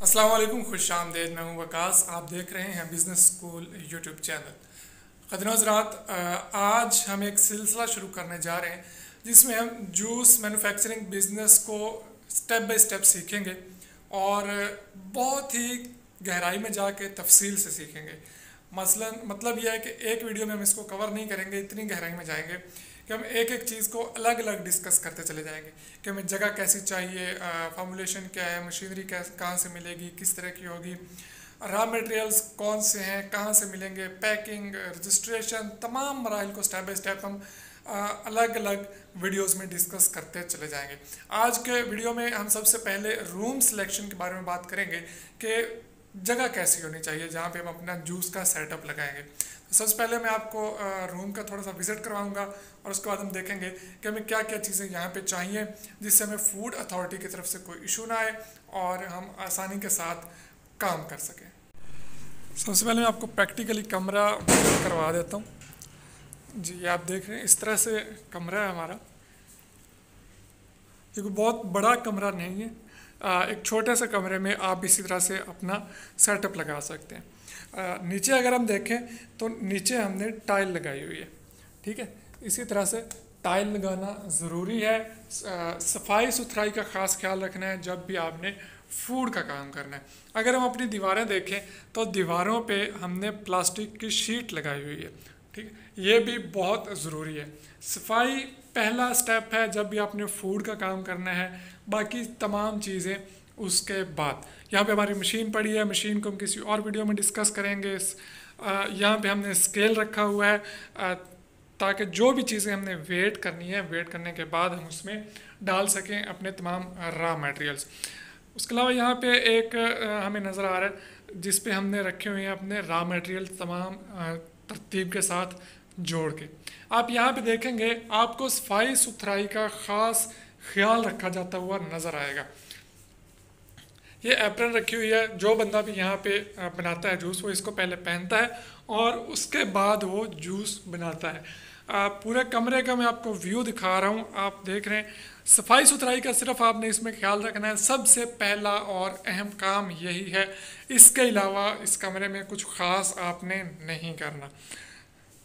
अस्सलाम वालेकुम, खुश आमदेद। मैं हूं वकास। आप देख रहे हैं बिज़नेस स्कूल यूट्यूब चैनल। क़दर हज़रात, आज हम एक सिलसिला शुरू करने जा रहे हैं जिसमें हम जूस मैन्युफैक्चरिंग बिज़नेस को स्टेप बाय स्टेप सीखेंगे और बहुत ही गहराई में जाके तफसील से सीखेंगे। मतलब यह है कि एक वीडियो में हम इसको कवर नहीं करेंगे, इतनी गहराई में जाएंगे कि हम एक एक चीज़ को अलग अलग डिस्कस करते चले जाएंगे कि हमें जगह कैसी चाहिए, फार्मूलेशन क्या है, मशीनरी कहाँ से मिलेगी, किस तरह की होगी, रॉ मटेरियल्स कौन से हैं, कहाँ से मिलेंगे, पैकिंग, रजिस्ट्रेशन, तमाम मराहिल को स्टेप बाय स्टेप हम अलग अलग वीडियोस में डिस्कस करते चले जाएंगे। आज के वीडियो में हम सबसे पहले रूम सिलेक्शन के बारे में बात करेंगे कि जगह कैसी होनी चाहिए जहाँ पे हम अपना जूस का सेटअप लगाएंगे। तो सबसे पहले मैं आपको रूम का थोड़ा सा विज़िट करवाऊंगा और उसके बाद हम देखेंगे कि हमें क्या क्या चीज़ें यहाँ पे चाहिए जिससे हमें फूड अथॉरिटी की तरफ से कोई इशू ना आए और हम आसानी के साथ काम कर सकें। सबसे पहले मैं आपको प्रैक्टिकली कमरा विज़िट करवा देता हूँ। जी, ये आप देख रहे हैं, इस तरह से कमरा है हमारा। ये कोई बहुत बड़ा कमरा नहीं है, एक छोटे से कमरे में आप इसी तरह से अपना सेटअप लगा सकते हैं। नीचे अगर हम देखें तो नीचे हमने टाइल लगाई हुई है, ठीक है। इसी तरह से टाइल लगाना ज़रूरी है। सफाई सुथराई का ख़ास ख्याल रखना है जब भी आपने फूड का काम करना है। अगर हम अपनी दीवारें देखें तो दीवारों पे हमने प्लास्टिक की शीट लगाई हुई है, ठीक है। ये भी बहुत ज़रूरी है। सफाई पहला स्टेप है जब भी आपने फूड का काम करना है, बाकी तमाम चीज़ें उसके बाद। यहाँ पे हमारी मशीन पड़ी है, मशीन को हम किसी और वीडियो में डिस्कस करेंगे। यहाँ पे हमने स्केल रखा हुआ है ताकि जो भी चीज़ें हमने वेट करनी है, वेट करने के बाद हम उसमें डाल सकें अपने तमाम रॉ मटेरियल्स। उसके अलावा यहाँ पे एक हमें नज़र आ रहा है जिस पे हमने रखे हुए हैं अपने रॉ मटेरियल तमाम तरतीब के साथ जोड़ के। आप यहाँ पे देखेंगे आपको सफाई सुथराई का ख़ास ख्याल रखा जाता हुआ नज़र आएगा। ये एप्रन रखी हुई है, जो बंदा भी यहाँ पे बनाता है जूस वो इसको पहले पहनता है और उसके बाद वो जूस बनाता है। पूरे कमरे का मैं आपको व्यू दिखा रहा हूँ, आप देख रहे हैं। सफाई सुथराई का सिर्फ आपने इसमें ख्याल रखना है, सबसे पहला और अहम काम यही है। इसके अलावा इस कमरे में कुछ ख़ास आपने नहीं करना।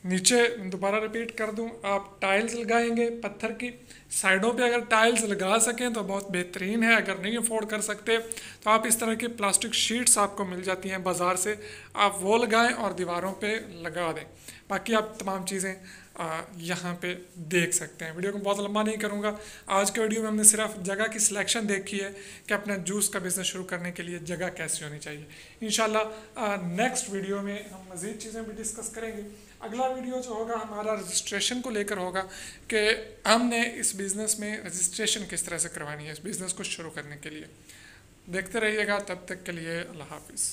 नीचे दोबारा रिपीट कर दूं, आप टाइल्स लगाएंगे पत्थर की। साइडों पे अगर टाइल्स लगा सकें तो बहुत बेहतरीन है, अगर नहीं अफोर्ड कर सकते तो आप इस तरह की प्लास्टिक शीट्स आपको मिल जाती हैं बाज़ार से, आप वो लगाएं और दीवारों पे लगा दें। बाकी आप तमाम चीज़ें यहाँ पे देख सकते हैं। वीडियो को बहुत लंबा नहीं करूँगा। आज के वीडियो में हमने सिर्फ जगह की सिलेक्शन देखी है कि अपना जूस का बिज़नेस शुरू करने के लिए जगह कैसी होनी चाहिए। इंशाल्लाह नेक्स्ट वीडियो में हम मज़ीद चीज़ें भी डिस्कस करेंगे। अगला वीडियो जो होगा हमारा रजिस्ट्रेशन को लेकर होगा कि हमने इस बिज़नेस में रजिस्ट्रेशन किस तरह से करवानी है इस बिज़नेस को शुरू करने के लिए। देखते रहिएगा, तब तक के लिए अल्लाह हाफिज़।